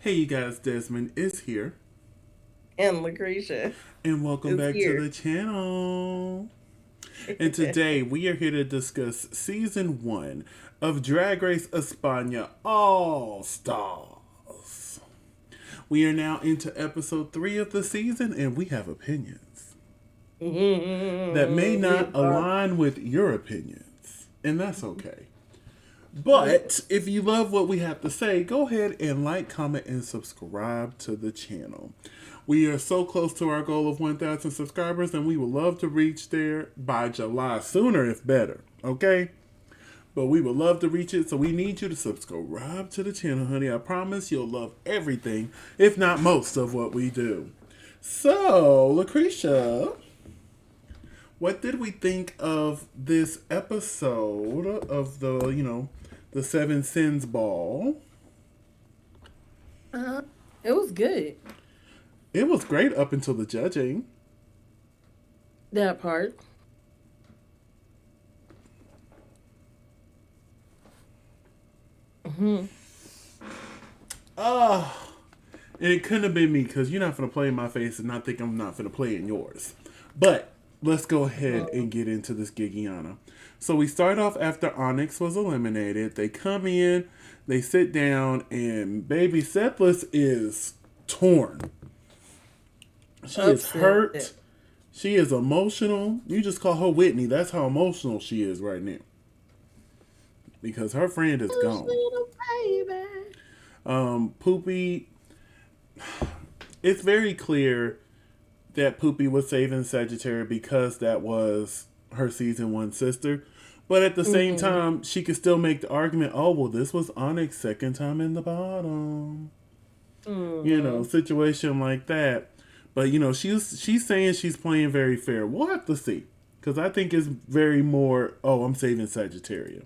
Hey, you guys, Desmond is here, And LaCresha and welcome is back to here. the channel. And today we are here to discuss season 1 of Drag Race España All Stars. We are now into episode 3 of the season, and we have opinions that may We not are. align with your opinions, and that's okay. But if you love what we have to say, go ahead and like, comment, and subscribe to the channel. We are so close to our goal of 1,000 subscribers, and we would love to reach there by July, sooner if better. Okay? But we would love to reach it, so we need you to subscribe to the channel, honey. I promise you'll love everything, if not most, of what we do. So, LaCresha, what did we think of this episode of the Seven Sins Ball? Uh, it was good. It was great up until the judging. That part. Hmm. Ah, and it couldn't have been me because you're not gonna play in my face and not think I'm not gonna play in yours. But let's go ahead and get into this Gigiana. So we start off after Onyx was eliminated. They come in, they sit down, and baby Sethless is torn. She is hurt. Upset. She is emotional. You just call her Whitney. That's how emotional she is right now. Because her friend is Hush, gone. little baby. Poopy, it's very clear that Poopy was saving Sagittarius because that was her season 1 sister. But at the same Mm-hmm. time, she could still make the argument, oh, well, this was Onyx's second time in the bottom. Mm-hmm. Situation like that. But she's saying she's playing very fair. We'll have to see, because I think it's very more. Oh, I'm saving Sagittarius.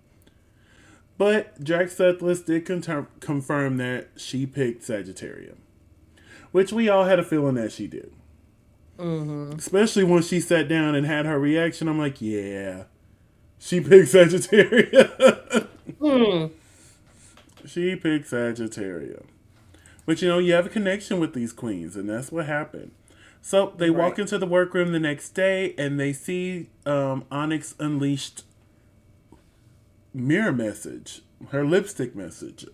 But Jack Sutcliffe did confirm that she picked Sagittarius, which we all had a feeling that she did. Mm-hmm. Especially when she sat down and had her reaction. I'm like, yeah, she picked Sagittarius. Mm. She picked Sagittarius. But you have a connection with these queens, and that's what happened. So they walk Right. into the workroom the next day, and they see Onyx unleashed mirror message, her lipstick message.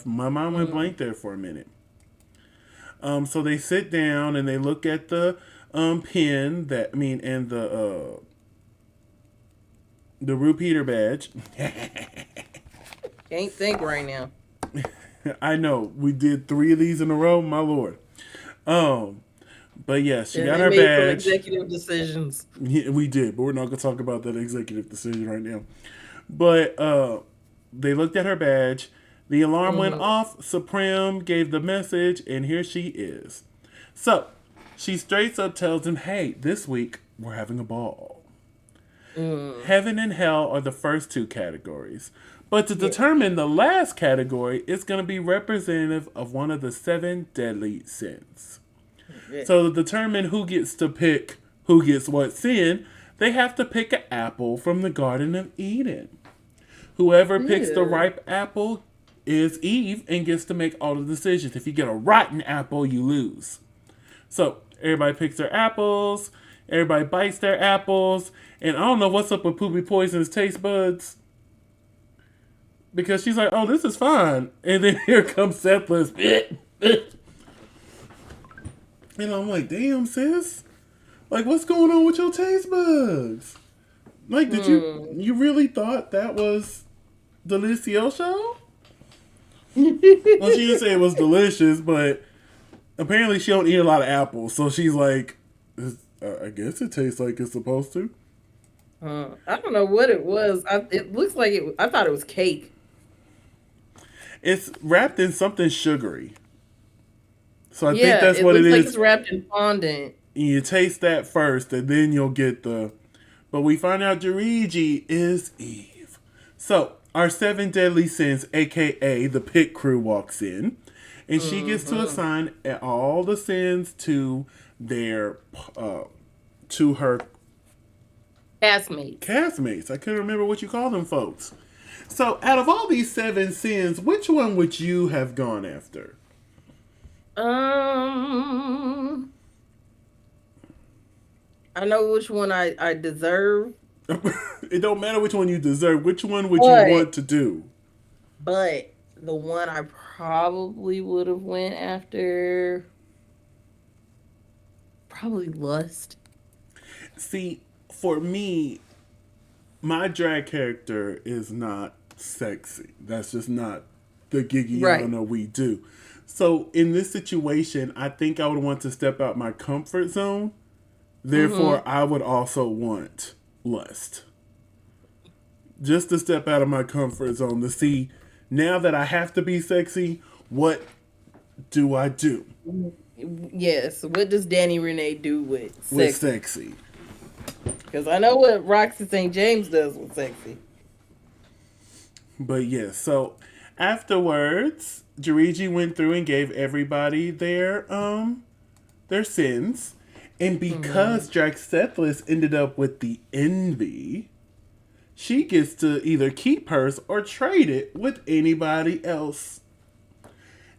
My mind went Mm. blank there for a minute. So they sit down and they look at the pin and the repeater badge. Can't think right now. I know we did 3 of these in a row, my lord. Um, but yeah, she And got they her made some badge. executive decisions. Yeah, we did, but we're not gonna talk about that executive decision right now. But they looked at her badge. The alarm went Mm-hmm. off. Supreme gave the message, and here she is. So she straight up tells him, "Hey, this week we're having a ball. Mm. Heaven and hell are the first 2 categories. But to Yeah. determine the last category, it's going to be representative of one of the 7 deadly sins. Yeah. So to determine who gets to pick who gets what sin, they have to pick an apple from the Garden of Eden. Whoever picks the Yeah. ripe apple is Eve and gets to make all the decisions. If you get a rotten apple, you lose. So everybody picks their apples, everybody bites their apples, and I don't know what's up with Poopy Poison's taste buds. Because she's like, oh, this is fine. And then here comes Sethless. And I'm like, damn, sis. Like, what's going on with your taste buds? Like, did Mm. you really thought that was delicioso? Well, she didn't say it was delicious, but apparently she don't eat a lot of apples. So she's like, I guess it tastes like it's supposed to. I don't know what it was. It looks like it. I thought it was cake. It's wrapped in something sugary. So I think Yeah, that's it what it looks like it's is. wrapped in fondant. You taste that first, and then you'll get the. But we find out Jarigi is Eve. So our 7 deadly sins, aka the pit crew, walks in, and she gets to Mm-hmm. assign all the sins to their to her Castmates. castmates. I couldn't remember what you call them folks. So out of all these 7 sins, which one would you have gone after? Um, I know which one I deserve, It don't matter which one you deserve. Which one would you but want to do? the one I probably would have went after, probably lust. See, for me, my drag character is not sexy. That's just not the Right. Gigiana we do. So in this situation, I think I would want to step out my comfort zone. Therefore, Mm-hmm. I would also want lust. Just to step out of my comfort zone to see now that I have to be sexy, what do I do Yes. What does Danny Renee do with with sexy? sexy? Because I know what Roxy St. James does with sexy. But yes, so afterwards, Jarigi went through and gave everybody their sins. And Mm-hmm. because Draxethlis ended up with the envy, she gets to either keep hers or trade it with anybody else.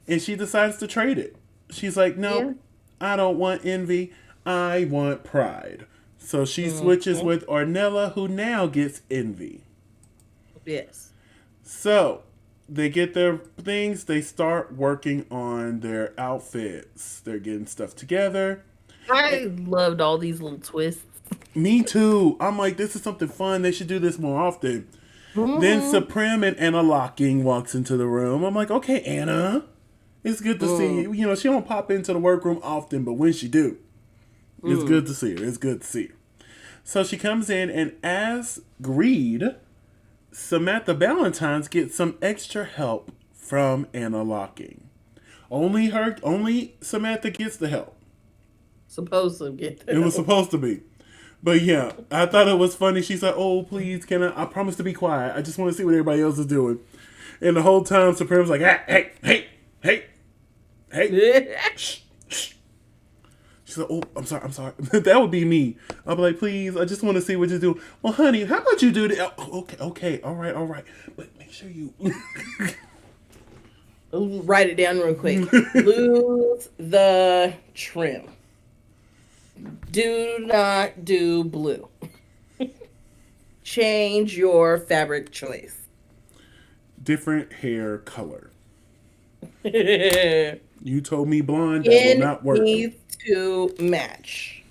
And she decides to trade it. She's like, Yeah. nope, I don't want envy. I want pride. So she switches Mm-hmm. with Ornella, who now gets envy. Yes. So they get their things, they start working on their outfits. They're getting stuff together. I loved all these little twists. Me too. I'm like, this is something fun. They should do this more often. Then Mm-hmm. Supreme and Anna Locking walks into the room. I'm like, okay, Anna, it's good to see Mm. you. You know, she don't pop into the workroom often, but when she do, it's Mm. good to see her. It's good to see her. So she comes in, and as Greed, Samantha Valentine's gets some extra help from Anna Locking. Only Samantha gets the help. Supposed to get It was that. supposed to be. But yeah, I thought it was funny. She's like, "Oh, please, can I? I promise to be quiet. I just want to see what everybody else is doing." And the whole time, Supreme's like, "Hey, hey, hey, hey, hey, shh, shh." She's like, "Oh, I'm sorry, I'm sorry." That would be me. I'll be like, "Please, I just want to see what you do." Well, honey, how about you do that? Oh, okay, okay, all right. But make sure you. Write it down real quick. Lose the trim. Do not do blue. Change your fabric choice. Different hair color. It You told me blonde. That will not work. needs to match.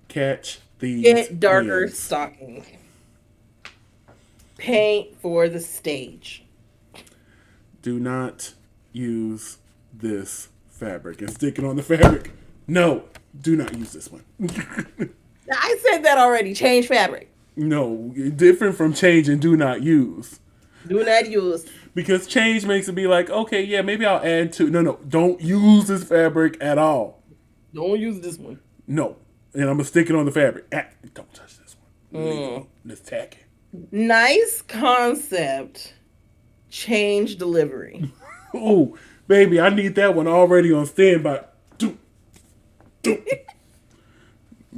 Catch these Get darker hands. stockings. Paint for the stage. Do not use this fabric and stick it on the fabric. No, do not use this one. I said that already. Change fabric. No, different from change and do not use. Do not use. Because change makes it be like, okay, yeah, maybe I'll add to. No, no, don't use this fabric at all. Don't use this one. No. And I'm going to stick it on the fabric. Ah, don't touch this one. Mm. Illegal. It's tacky. Nice concept. Change delivery. Ooh, baby, I need that one already on standby. Do, do.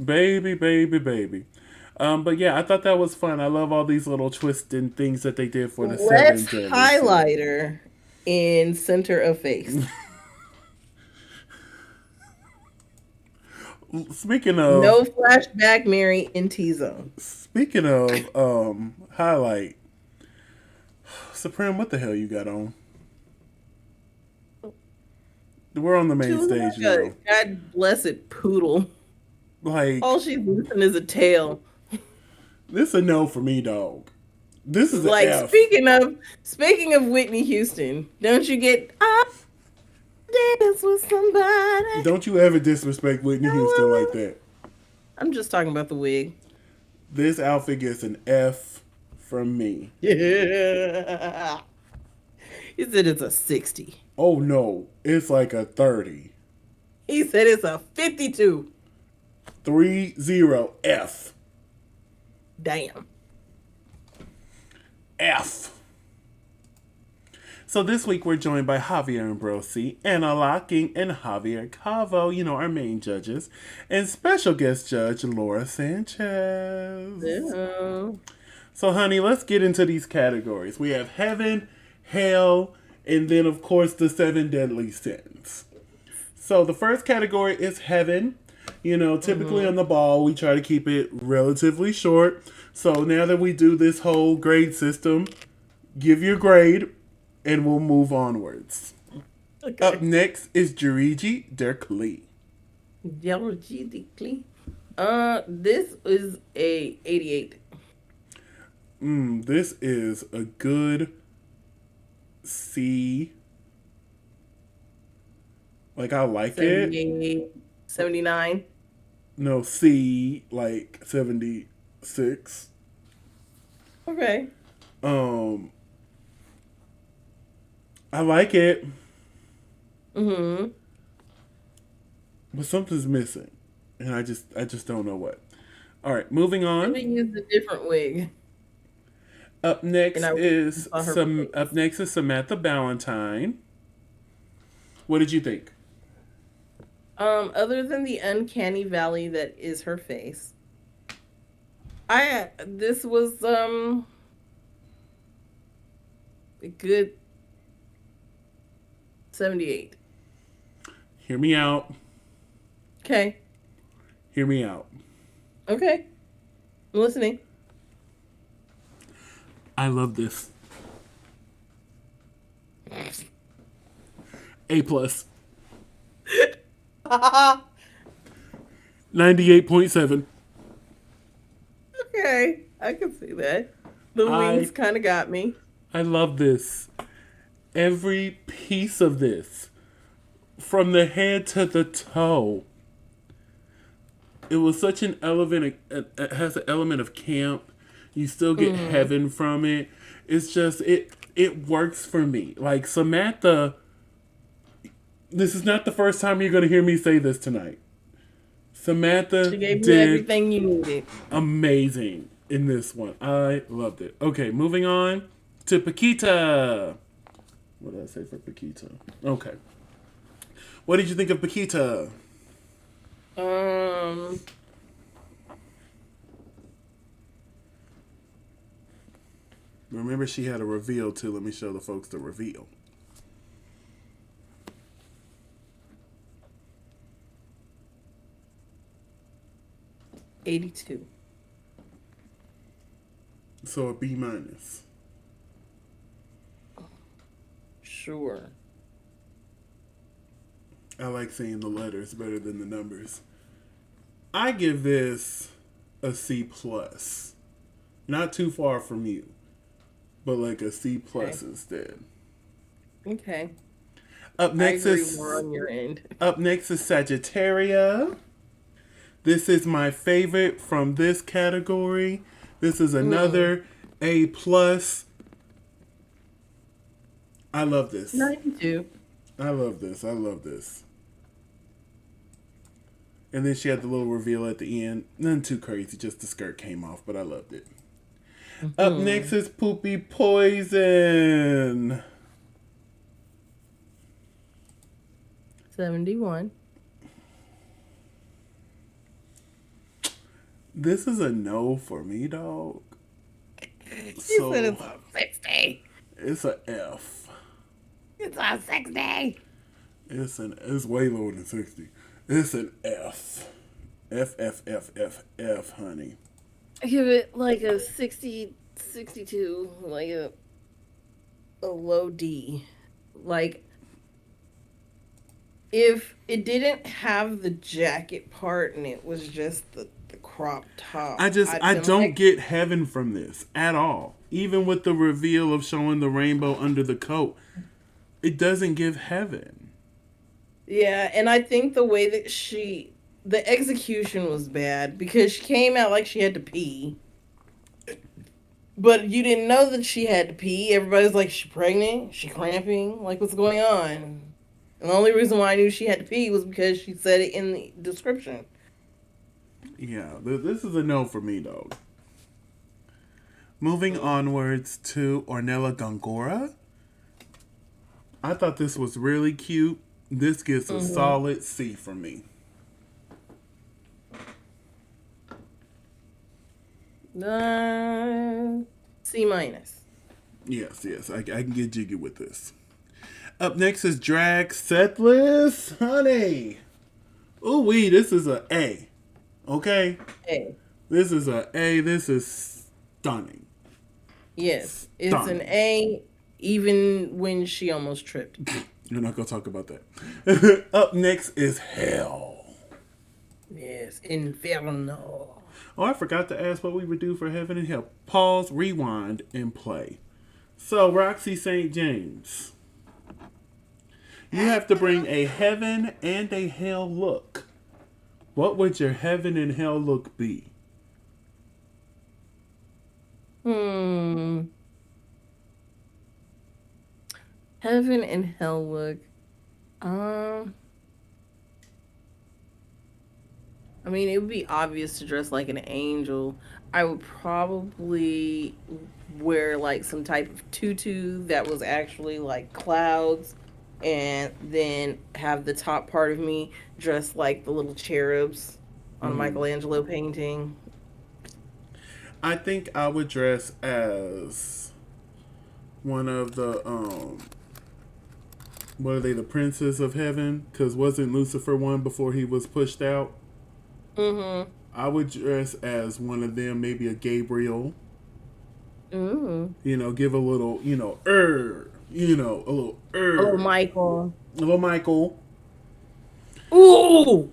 Baby, baby, baby. But yeah, I thought that was fun. I love all these little twists and things that they did for the Less seven jellies here. highlighter in center of face. Speaking No of flashback Mary in T zone. speaking of highlight, Supreme, what the hell you got on? We're on the She main was stage like a now. God blessed poodle. All Like, she's missing is a tail. this a no for me, dog. This is an Like F. speaking of Whitney Houston, don't you get I dance with somebody? Don't you ever disrespect Whitney Houston like that. I'm just talking about the wig. This outfit gets an F from me. Yeah. He said it's a 60. Oh no, it's like a 30. He said it's a 52. 30 F. Damn. F. So this week we're joined by Javier Ambrosi, Anna Locking, and Javier Cavo, you know, our main judges, and special guest judge Laura Sanchez. Yeah. So honey, let's get into these categories. We have heaven, hell, And then, of course, the 7 deadly sins. So the first category is heaven. You know, typically on the ball, we try to keep it relatively short. So now that we do this whole grade system, give your grade and we'll move onwards. Okay. Up next is Juriji Derkli. This is a 88. This is a good C. Like, I like it. 79. No, C, like 76. Okay. I like it. Mm-hmm. But something's missing. And I just don't know what. All right, moving on. Maybe use a different wig. Up next is face. Samantha Ballantyne. What did you think? Other than the uncanny valley that is her face, this was a good 78. Hear me out. Okay. Hear me out. Okay. I'm listening. I love this. A plus. 98.7. Okay. I can see that. The wings kind of got me. I love this. Every piece of this. From the head to the toe. It was such an element. It has an element of camp. You still get heaven from it. It's just it works for me. Like Samantha. This is not the first time you're going to hear me say this tonight. Samantha She gave did me everything you needed. Amazing in this one. I loved it. Okay, moving on to Paquita. What did I say for Paquita? Okay. What did you think of Paquita? Remember, she had a reveal too. Let me show the folks the reveal. $82. So a B minus. Sure. I like seeing the letters better than the numbers. I give this a C plus. Not too far from you, but like a C plus instead. Okay. Up next I agree more on your end. Up next is Sagittaria. This is my favorite from this category. This is another A plus. I love this. 92. I love this. I love this. And then she had the little reveal at the end. Nothing too crazy, just the skirt came off, but I loved it. Up next is Poopy Poison. 71. This is a no for me, dog. You said it's a 60. It's a F. It's a 60. It's way lower than 60. It's an F. F, F, F, F, F, honey. I give it like a 60, 62, like a low D. Like, if it didn't have the jacket part and it was just the crop top. I don't get heaven from this at all. Even with the reveal of showing the rainbow under the coat, it doesn't give heaven. Yeah, and I think the way that the execution was bad because she came out like she had to pee. But you didn't know that she had to pee. Everybody's like, she pregnant? She cramping? Like, what's going on? And the only reason why I knew she had to pee was because she said it in the description. Yeah, this is a no for me, though. Moving onwards to Ornella Gongora. I thought this was really cute. This gets a solid C from me. C minus. Yes, I can get jiggy with this. Up next is Drag Sethless Honey. Ooh wee, this is a A. Okay? A. This is a A. This is stunning. Yes, it's an Stunning. A, even when she almost tripped. You're not going to talk about that. Up next is Hell. Yes, Inferno. Oh, I forgot to ask what we would do for Heaven and Hell. Pause, rewind, and play. So, Roxy St. James, you have to bring a Heaven and a Hell look. What would your Heaven and Hell look be? Heaven and hell look. I mean, it would be obvious to dress like an angel. I would probably wear like some type of tutu that was actually like clouds, and then have the top part of me dressed like the little cherubs on a Michelangelo painting. I think I would dress as one of the what are they, the princes of heaven? Because wasn't Lucifer one before he was pushed out? Mm-hmm. I would dress as one of them, maybe a Gabriel. Ooh. You know, give a little, a little, Oh, Michael. a little Michael. Ooh.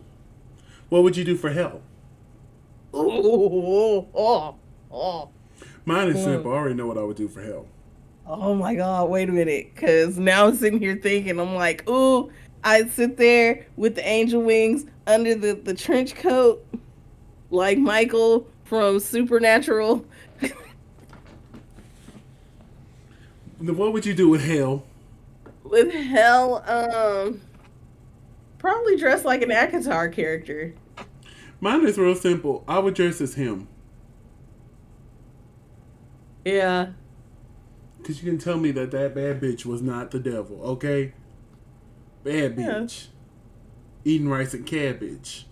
What would you do for hell? Ooh. Oh. Oh. Mine is simple. I already know what I would do for hell. Oh my God, wait a minute. Because now I'm sitting here thinking, I'm like, ooh, I'd sit there with the angel wings under the trench coat, like Michael from Supernatural. What would you do with hell? With hell, probably dressed like an Akatar character. Mine is real simple. I would dress as him. Yeah. Because you can tell me that bad bitch was not the devil, okay? Bad bitch. Eating rice and cabbage.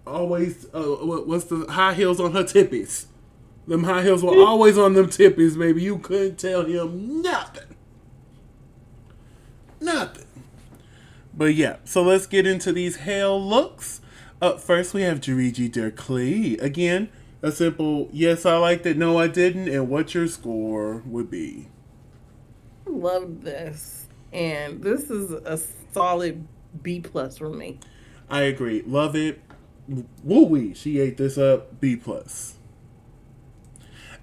Always, what's the high heels on her tippies? Them high heels were always on them tippies, baby. You couldn't tell him nothing. Nothing. But yeah, so let's get into these hell looks. Up first, we have Jiriji Derklee. Again, a simple yes, I liked it, no, I didn't, and what your score would be. I love this. And this is a solid B plus for me. I agree. Love it. Woo-wee. She ate this up. B plus.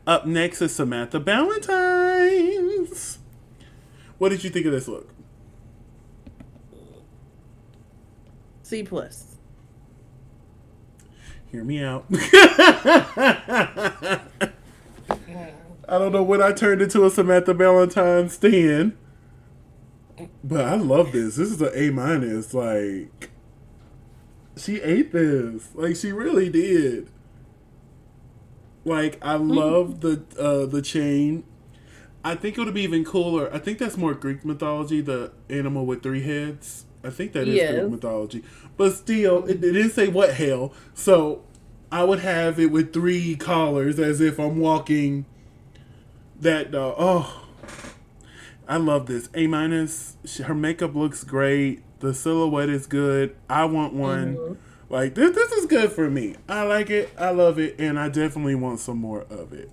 Up next is Samantha Ballantynes. What did you think of this look? C plus. Hear me out. I don't know when I turned into a Samantha Ballantyne stan, but I love this. This is an A minus. Like, she ate this. Like, she really did. Like, I love the chain. I think it would be even cooler. I think that's more Greek mythology, the animal with 3 heads. I think that is Greek mythology. But still, it didn't say what hell. So, I would have it with 3 collars as if I'm walking that dog. Oh, I love this. A minus. Her makeup looks great. The silhouette is good. I want one. Mm-hmm. Like, this is good for me. I like it. I love it. And I definitely want some more of it.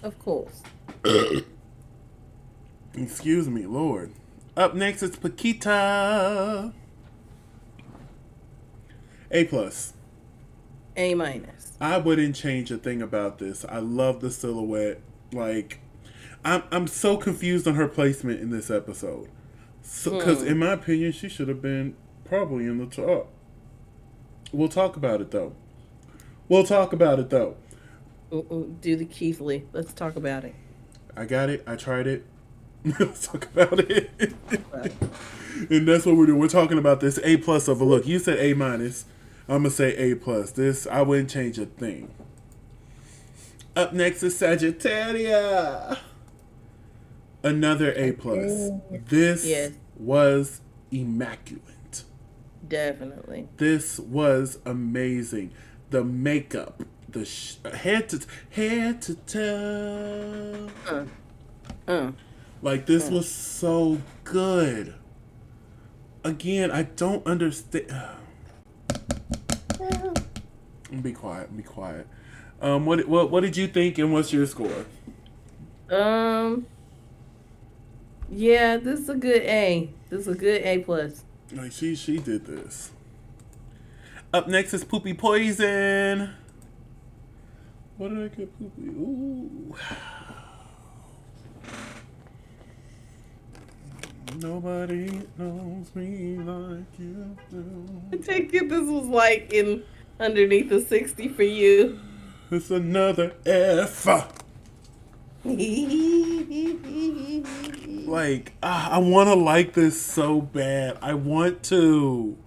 Of course. Excuse me, Lord. Up next is Paquita. A plus. A minus. I wouldn't change a thing about this. I love the silhouette. Like, I'm so confused on her placement in this episode. Because in my opinion, she should have been probably in the top. We'll talk about it though. Do the Keithley. Let's talk about it. I got it. I tried it. Let's talk about it. And that's what we're doing. We're talking about this A plus of a look. You said A minus. I'm going to say A plus. This, I wouldn't change a thing. Up next is Sagittaria. Another A plus. This was immaculate. Definitely. This was amazing. The makeup, the head to toe. Like, this was so good. Again, I don't understand. Be quiet. Be quiet. What did you think, and what's your score? Yeah, this is a good A. This is a good A plus. Like, she did this. Up next is Poopy Poison. What did I get, Poopy? Ooh. Nobody knows me like you do. I take it this was like in underneath the 60 for you. It's another F. Like, I want to like this so bad. I want to.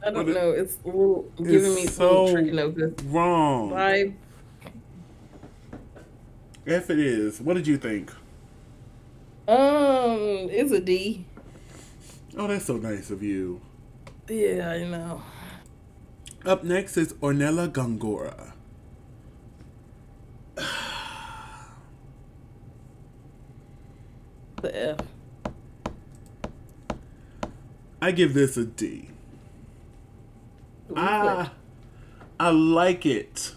I don't know. It's a little giving me so some tricky notes. wrong. Vibe. F it is. What did you think? It's a D. Oh, that's so nice of you. Yeah, I know. Up next is Ornella Gongora. The F. I give this a D. I like it.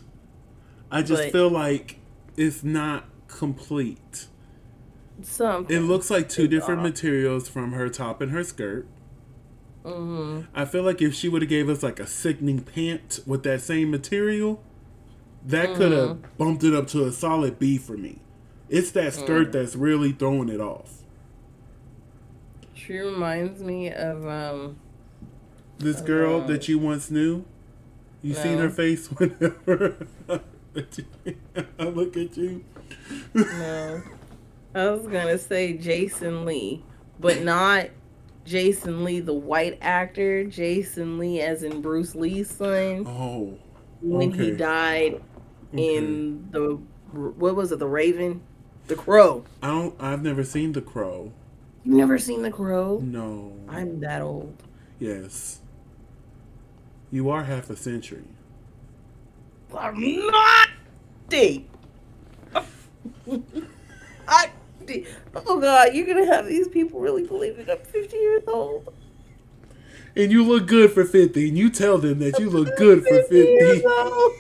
I just feel like it's not complete. Something. It looks like two different materials from her top and her skirt. Mm-hmm. I feel like if she would have gave us like a sickening pant with that same material, that could have bumped it up to a solid B for me. It's that skirt that's really throwing it off. She reminds me of this girl that you once knew. You seen her face whenever I look at you? No. I was gonna say Jason Lee, but not Jason Lee, the white actor. Jason Lee, as in Bruce Lee's son. Oh, when he died in the what was it? The Raven, The Crow. I've never seen The Crow. You've never seen The Crow? No. I'm that old. Yes. You are half a century. I'm not deep. Oh God, you're gonna have these people really believing I'm 50 years old. And you look good for 50, and you tell them that you look good for 50. Years old.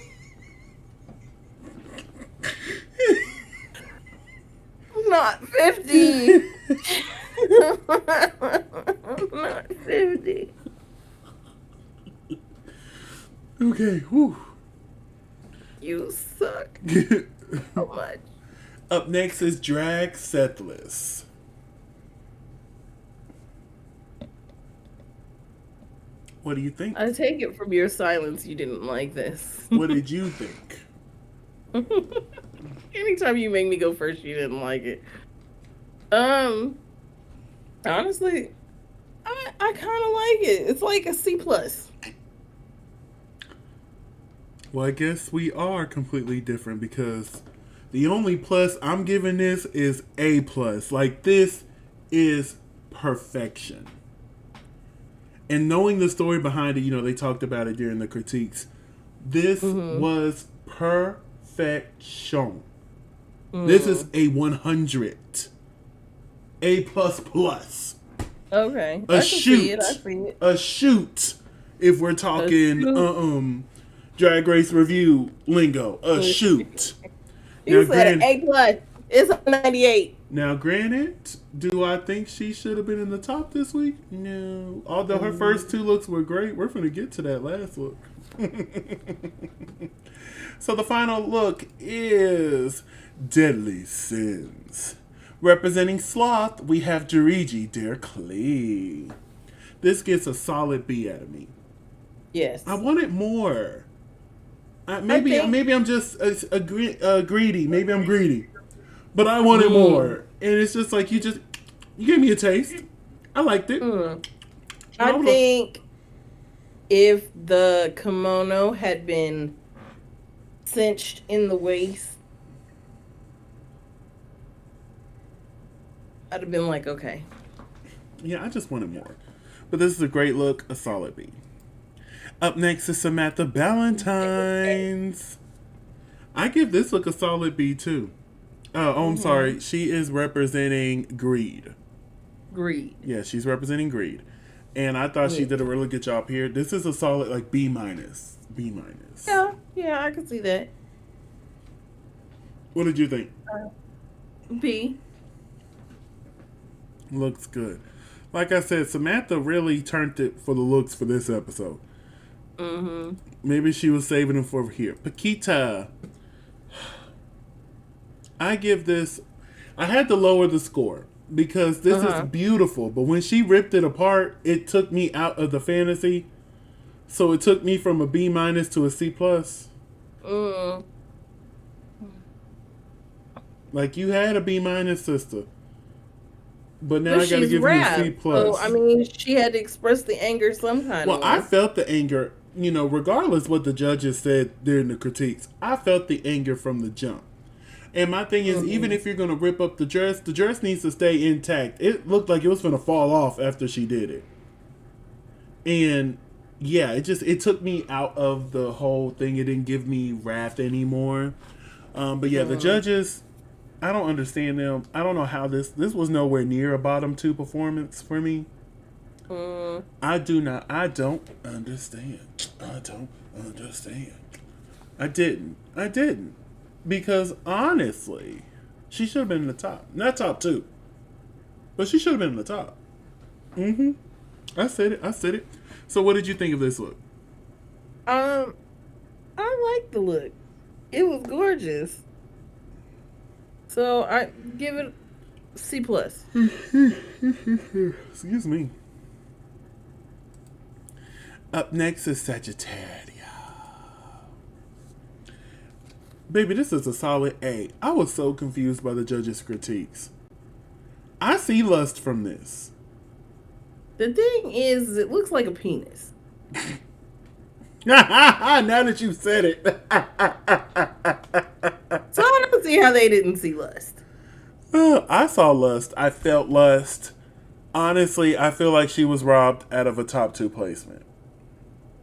I'm not 50. I'm not 50. Okay, whew. You suck so much. Up next is Drag Sethless. What do you think? I take it from your silence you didn't like this. What did you think? Anytime you make me go first, you didn't like it. Honestly, I kind of like it. It's like a C+. Well, I guess we are completely different because the only plus I'm giving this is A+. Like, this is perfection. And knowing the story behind it, you know, they talked about it during the critiques. This was perfection. This is a 100. A++. Okay. A shoot. I see it. A shoot. If we're talking Drag Race review lingo. A shoot. You said A+. It's a 98. Now, granted, do I think she should have been in the top this week? No. Although her first two looks were great, we're going to get to that last look. So the final look is Deadly Sins. Representing Sloth, we have Jariji Dare Clay. This gets a solid B out of me. Yes. I wanted more. Maybe I'm just greedy. Maybe I'm greedy. But I wanted more. And it's just like, you gave me a taste. I liked it. I think if the kimono had been cinched in the waist, I'd have been like, okay. Yeah, I just wanted more. But this is a great look, a solid B. Up next is Samantha Ballantyne's. I give this look a solid B too. I'm sorry. She is representing greed. Greed. Yeah, she's representing greed. And I thought she Yeah. did a really good job here. This is a solid like B minus. B minus. Yeah, yeah, I can see that. What did you think? B. Looks good. Like I said, Samantha really turned it for the looks for this episode. Mm-hmm. Maybe she was saving them for here. Paquita. I give this. I had to lower the score because this is beautiful. But when she ripped it apart, it took me out of the fantasy. So it took me from a B minus to a C plus. Mm. Like you had a B minus, sister. But now But I got to she's give wrapped. you a C plus. So I mean, she had to express the anger some kind of Well, way. I felt the anger, regardless what the judges said during the critiques. I felt the anger from the jump. And my thing is, even if you're going to rip up the dress needs to stay intact. It looked like it was going to fall off after she did it. And yeah, it took me out of the whole thing. It didn't give me wrath anymore. But yeah, the judges, I don't understand them. I don't know how this was nowhere near a bottom 2 performance for me. I don't understand. I don't understand. I didn't. Because honestly, she should have been in the top. Not top 2. But she should have been in the top. I said it. So what did you think of this look? I like the look. It was gorgeous. So I give it C plus. Excuse me. Up next is Sagittarius. Baby, this is a solid A. I was so confused by the judges' critiques. I see lust from this. The thing is, it looks like a penis. Now that you said it. So I don't see how they didn't see lust. I saw lust. I felt lust. Honestly, I feel like she was robbed out of a top 2 placement.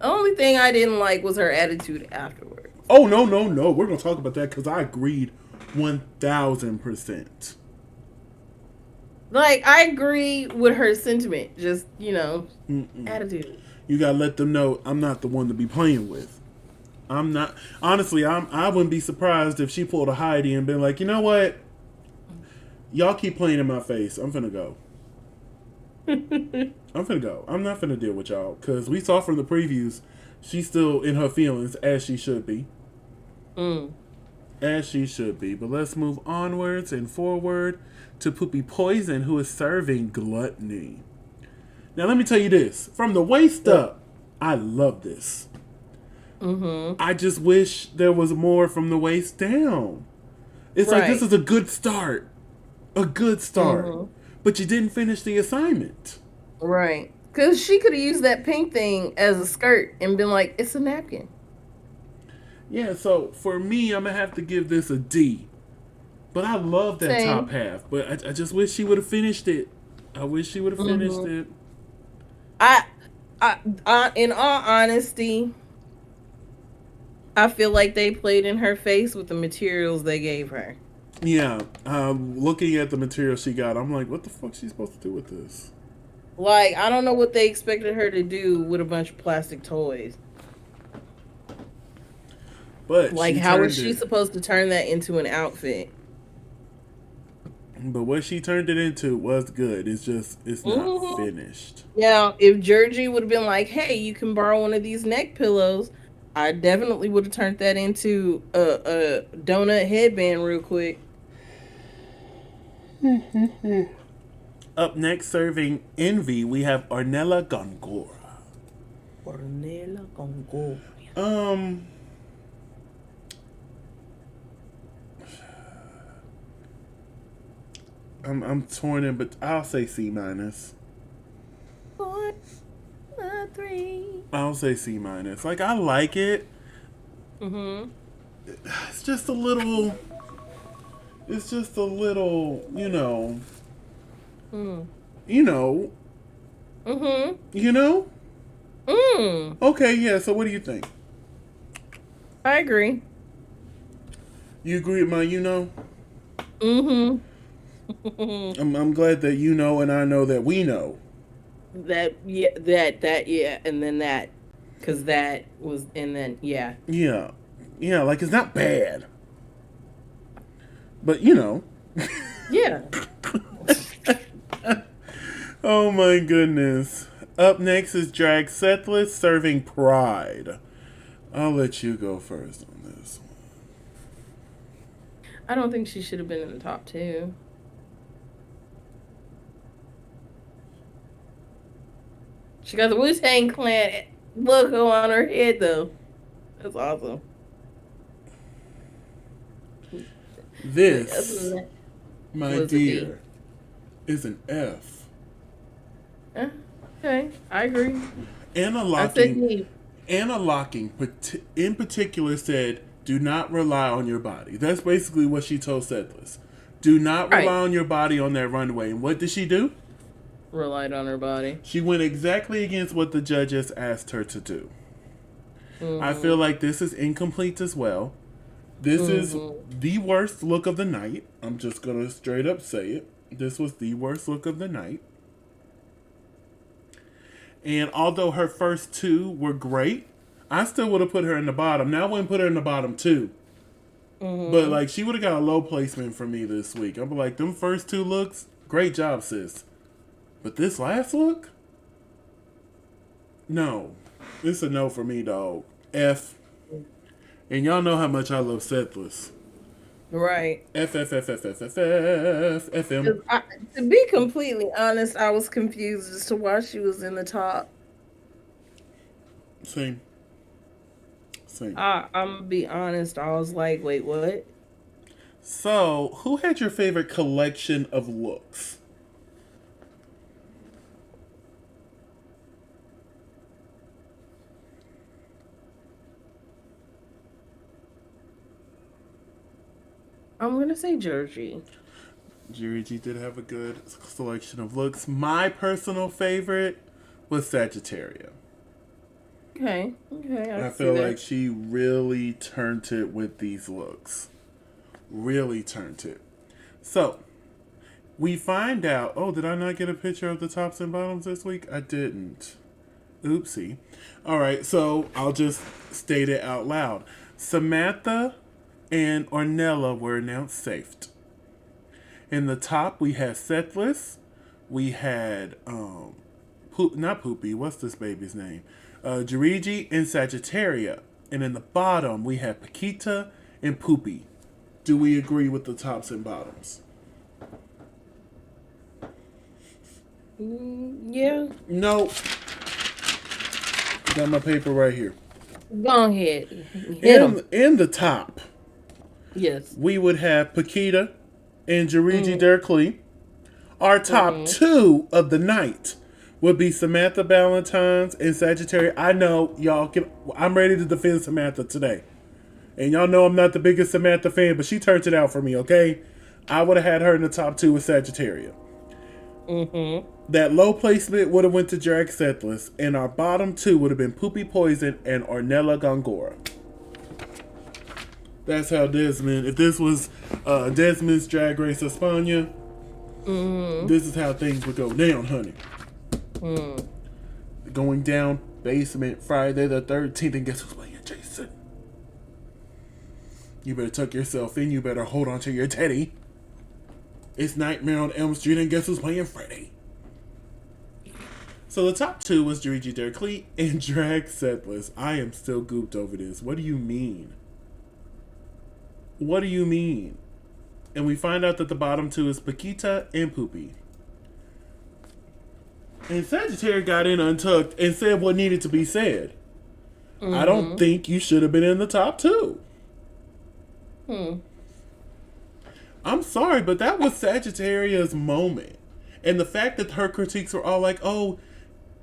The only thing I didn't like was her attitude afterwards. Oh, no. We're going to talk about that because I agreed 1,000%. Like, I agree with her sentiment. Just, attitude. You got to let them know I'm not the one to be playing with. I'm not. Honestly, I wouldn't be surprised if she pulled a Heidi and been like, you know what? Y'all keep playing in my face. I'm finna go. I'm not finna deal with y'all. Because we saw from the previews, she's still in her feelings, as she should be. As she should be. But let's move onwards and forward to Poopy Poison, who is serving gluttony. Now, let me tell you this. From the waist up, I love this. I just wish there was more from the waist down. It's like this is a good start. A good start. But you didn't finish the assignment. Right. Because she could have used that pink thing as a skirt and been like, it's a napkin. Yeah, so for me, I'm going to have to give this a D. But I love that top half. But I just wish she would have finished it. I wish she would have finished it. In all honesty, I feel like they played in her face with the materials they gave her. Yeah, looking at the material she got, I'm like, what the fuck is she supposed to do with this? Like, I don't know what they expected her to do with a bunch of plastic toys. But like, how is she supposed to turn that into an outfit? But what she turned it into was good. It's just, it's not finished. Now, if Georgie would have been like, hey, you can borrow one of these neck pillows, I definitely would have turned that into a donut headband real quick. Up next, serving envy, we have Ornella Gongora. Ornella Gongora. I'm torn in, but I'll say C minus. 4, 3. I'll say C minus. Like, I like it. It's just a little. It's just a little, you know. You know. You know? Okay, yeah, so what do you think? I agree. You agree with my you know? Mm-hmm. I'm glad that you know and I know that we know. Yeah, and then that, because that was, and then yeah, Yeah. Yeah, like it's not bad. But you know. yeah. Oh my goodness. Up next is Drag Sethless serving Pride. I'll let you go first on this. I don't think she should have been in the top two. She got the Wu-Tang Clan logo on her head though. That's awesome. But other than This, that, my was a B. dear, is an F. Eh, okay, I agree. Anna I said Locking, D. Anna Locking in particular said, "Do not rely on your body." That's basically what she told Settlers. Do not rely Right. on your body on that runway. And what did she do? Relied on her body. She went exactly against what the judges asked her to do. I Mm-hmm. feel like this is incomplete as well. This is Mm-hmm. the worst look of the night. I'm just going to straight up say it. This was the worst look of the night. And although her first two were great, I still would have put her in the bottom. Now I wouldn't put her in the bottom two. But Mm-hmm. like she would have got a low placement from me this week. I'm like, them first two looks, great job, sis. But this last look? No. It's a no for me, dog. F. And y'all know how much I love Settlers. Right. F F F F F F F F M. 'Cause to be completely honest, I was confused as to why she was in the top. Same. Same. I'm gonna be honest. I was like, wait, what? So, who had your favorite collection of looks? I'm gonna say Georgie. Jerry G did have a good selection of looks. My personal favorite was Sagittaria. Okay. Okay. I I can see feel that. like she really turned it with these looks. Really turned it. So, we find out. Oh, did I not get a picture of the tops and bottoms this week? I didn't. Oopsie. All right, so I'll just state it out loud. Samantha and Ornella were announced safe. In the top, we had Sethless. We had not Poopy. What's this baby's name? Jiriji and Sagittaria. And in the bottom, we had Paquita and Poopy. Do we agree with the tops and bottoms? Yeah. No. Got my paper right here. Go ahead. Hit him. In the top, Yes. we would have Paquita and Jiriji Derkley. Our top two of the night would be Samantha Valentine's and Sagittarius. I know y'all can. I'm ready to defend Samantha today, and y'all know I'm not the biggest Samantha fan, but she turned it out for me. Okay, I would have had her in the top two with Sagittarius. That low placement would have went to Drag Settlers, and our bottom two would have been Poopy Poison and Ornella Gongora. That's how Desmond. If this was Desmond's Drag Race España, this is how things would go down, honey. Going down basement Friday the 13th, and guess who's playing Jason? You better tuck yourself in. You better hold on to your teddy. It's Nightmare on Elm Street, and guess who's playing Freddy? So the top two was Jiriji Derkley and Drag Settlers. I am still gooped over this. What do you mean? What do you mean? And we find out that the bottom two is Paquita and Poopy. And Sagittarius got in untucked and said what needed to be said. I don't think you should have been in the top two. I'm sorry, but that was Sagittarius' moment. And the fact that her critiques were all like, oh,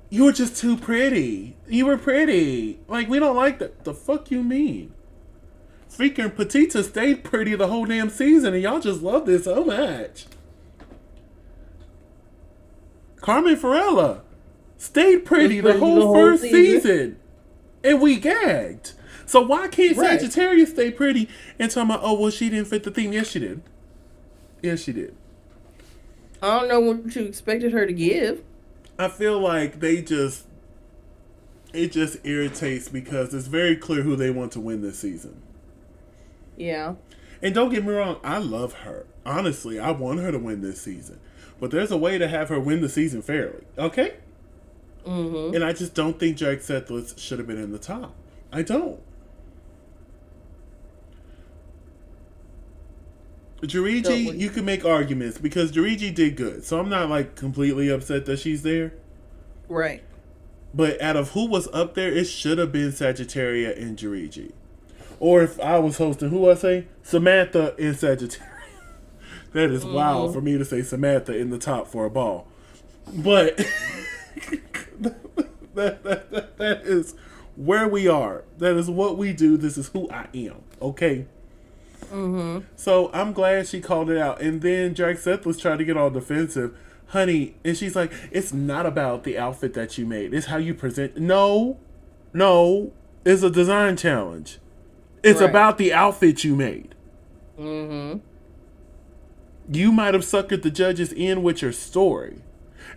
you were just too pretty. You were pretty. Like, we don't like that. The fuck you mean? Freaking Petita stayed pretty the whole damn season, and y'all just love this so much. Carmen Farella stayed pretty the whole first season, and we gagged. So why can't Right. Sagittarius stay pretty and talking about, oh, well, she didn't fit the theme? Yes, she did. Yes, she did. I don't know what you expected her to give. I feel like it just irritates because it's very clear who they want to win this season. Yeah. And don't get me wrong, I love her. Honestly, I want her to win this season. But there's a way to have her win the season fairly. Okay? Mm-hmm. And I just don't think Jack Sethlitz should have been in the top. I don't. Jurigi, you can make arguments because Jurigi did good. So I'm not like completely upset that she's there. Right. But out of who was up there, it should have been Sagittaria and Jurigi. Or if I was hosting, who I say? Samantha and Sagittaria. That is wild for me to say Samantha in the top for a ball. But that is where we are. That is what we do. This is who I am. Okay? Mm-hmm. So I'm glad she called it out. And then Jack Seth was trying to get all defensive. Honey, and she's like, it's not about the outfit that you made. It's how you present. No. It's a design challenge. It's about the outfit you made. Mm-hmm. You might have suckered the judges in with your story.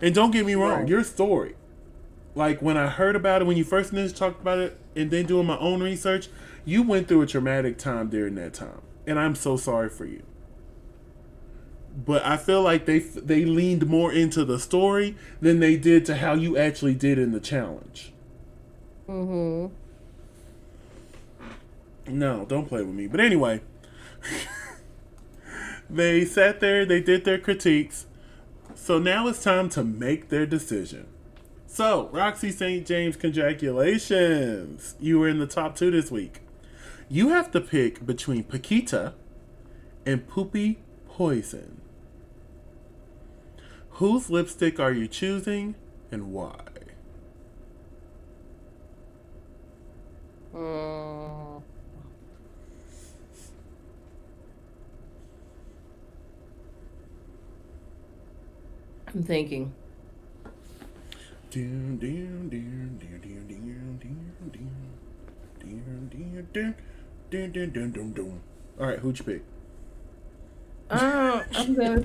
And don't get me wrong, your story. Like when I heard about it, when you first talked about it, and then doing my own research, you went through a traumatic time during that time. And I'm so sorry for you. But I feel like they leaned more into the story than they did to how you actually did in the challenge. Mm-hmm. No, don't play with me. But anyway, they sat there, they did their critiques. So now it's time to make their decision. So, Roxy St. James, congratulations. You were in the top 2 this week. You have to pick between Paquita and Poopy Poison. Whose lipstick are you choosing and why? I'm thinking. All right, who'd you pick? I'm gonna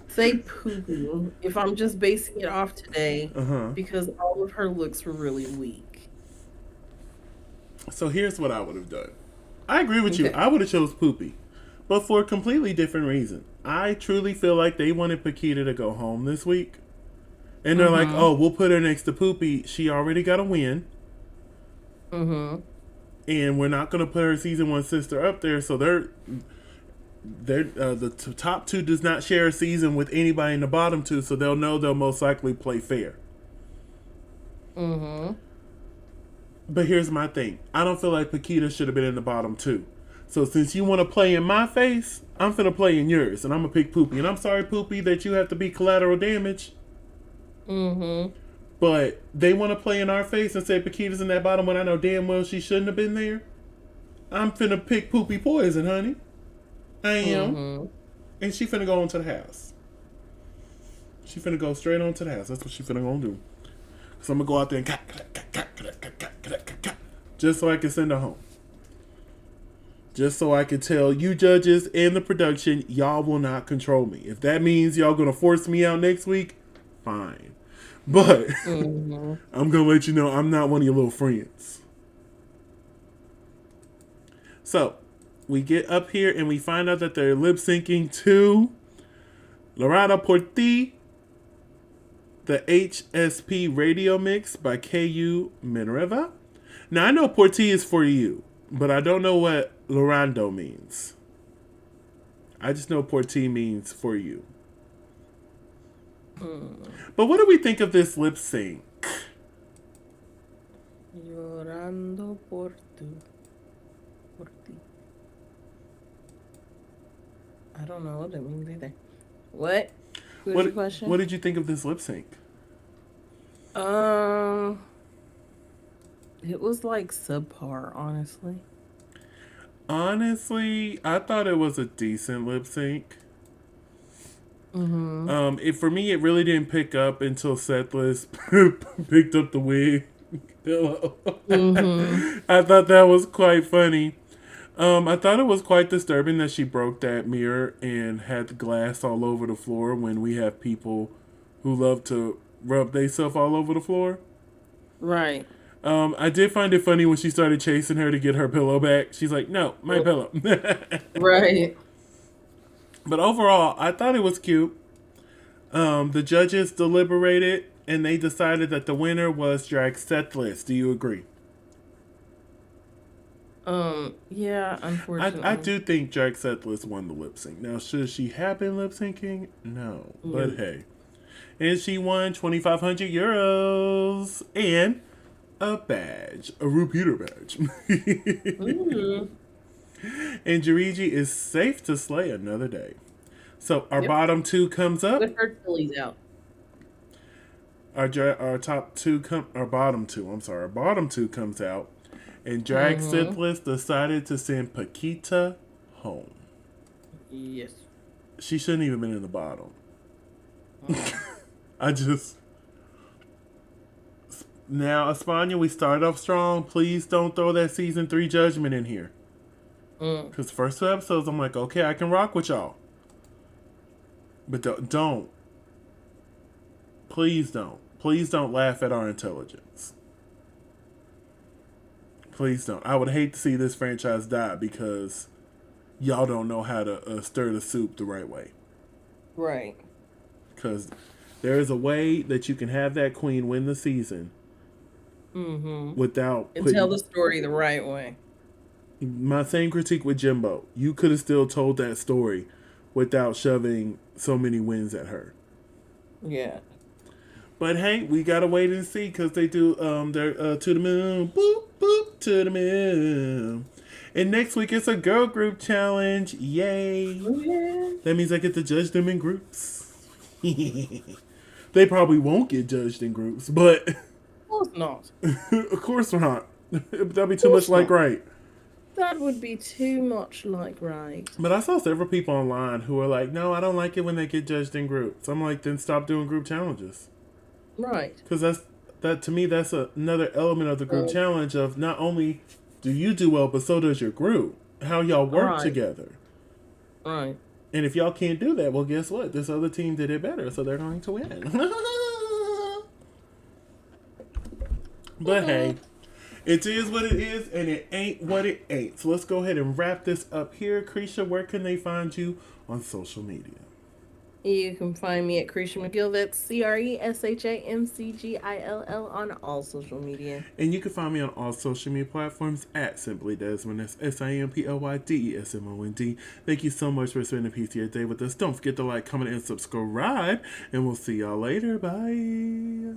say Poopy if I'm just basing it off today, because all of her looks were really weak. So here's what I would have done. I agree with you. I would have chose Poopy, but for a completely different reason. I truly feel like they wanted Paquita to go home this week. And they're like, oh, we'll put her next to Poopy. She already got a win. Mm-hmm. And we're not going to put her season 1 sister up there. So the top 2 does not share a season with anybody in the bottom 2. So they'll know they'll most likely play fair. Mm-hmm. But here's my thing. I don't feel like Paquita should have been in the bottom 2. So since you want to play in my face, I'm finna play in yours. And I'm going to pick Poopy. And I'm sorry, Poopy, that you have to be collateral damage. Mm-hmm. But they want to play in our face and say Paquita's in that bottom when I know damn well she shouldn't have been there. I'm finna pick Poopy Poison, honey. I am. Mm-hmm. And she finna go on to the house. She finna go straight on to the house. That's what she finna gonna do. So I'm gonna go out there and just so I can send her home. Just so I can tell you judges and the production, y'all will not control me. If that means y'all gonna force me out next week, fine. But I'm gonna let you know I'm not one of your little friends. So we get up here and we find out that they're lip syncing to Lorada Porti, the HSP radio mix by KU Minerva. Now I know Porti is for you, but I don't know what Lorando means. I just know Porti means for you. But what do we think of this lip sync? Llorando por ti. I don't know what it means either. What? What's your question? What did you think of this lip sync? It was like subpar, honestly. Honestly, I thought it was a decent lip sync. Mm-hmm. For me, it really didn't pick up until Sethless picked up the wig. Mm-hmm. I thought that was quite funny. I thought it was quite disturbing that she broke that mirror and had the glass all over the floor when we have people who love to rub themselves all over the floor. Right. I did find it funny when she started chasing her to get her pillow back. She's like, no, my pillow. Right. But overall, I thought it was cute. The judges deliberated and they decided that the winner was Draxethless. Do you agree? Yeah, I unfortunately. do think Draxethless won the lip sync. Now, should she have been lip syncing? No. But No. hey. And she won 2,500 euros and a badge, a repeater badge. Mm. And Jiriji is safe to slay another day. So our Yep. bottom two comes up. With her chilies out. Our top two our bottom two. I'm sorry, our bottom two comes out, and Drag Mm-hmm. Syphilis decided to send Paquita home. Yes. She shouldn't even been in the bottom. Mm. I just now España, we started off strong. Please don't throw that season 3 judgment in here. Mm. Because first 2 episodes, I'm like, okay, I can rock with y'all. But don't. Please don't. Please don't laugh at our intelligence. Please don't. I would hate to see this franchise die because y'all don't know how to stir the soup the right way. Right. Because there is a way that you can have that queen win the season Mm-hmm. without And tell putting the story the right way. my same critique with Jimbo. You could have still told that story without shoving so many wins at her. Yeah. But hey, we gotta wait and see because they do their to the moon, boop boop to the moon. And next week it's a girl group challenge. Yay! Oh, yeah. That means I get to judge them in groups. They probably won't get judged in groups, but Of course not. of course not. That'd be Of too much course like not. right. That would be too much like right. But I saw several people online who are like, "No, I don't like it when they get judged in groups." I'm like, then stop doing group challenges. Right. Because that to me that's another element of the group Um, challenge of not only do you do well, but so does your group. How y'all work right. together. Right. And if y'all can't do that, well, guess what? This other team did it better, so they're going to win. But hey, it is what it is, and it ain't what it ain't. So let's go ahead and wrap this up here. Krisha, where can they find you on social media? You can find me at CreationMcGill. That's CRESHAMCGILL on all social media. And you can find me on all social media platforms at Simply Desmond. That's SIMPLYDESMOND. Thank you so much for spending a piece of your day with us. Don't forget to like, comment, and subscribe. And we'll see y'all later. Bye.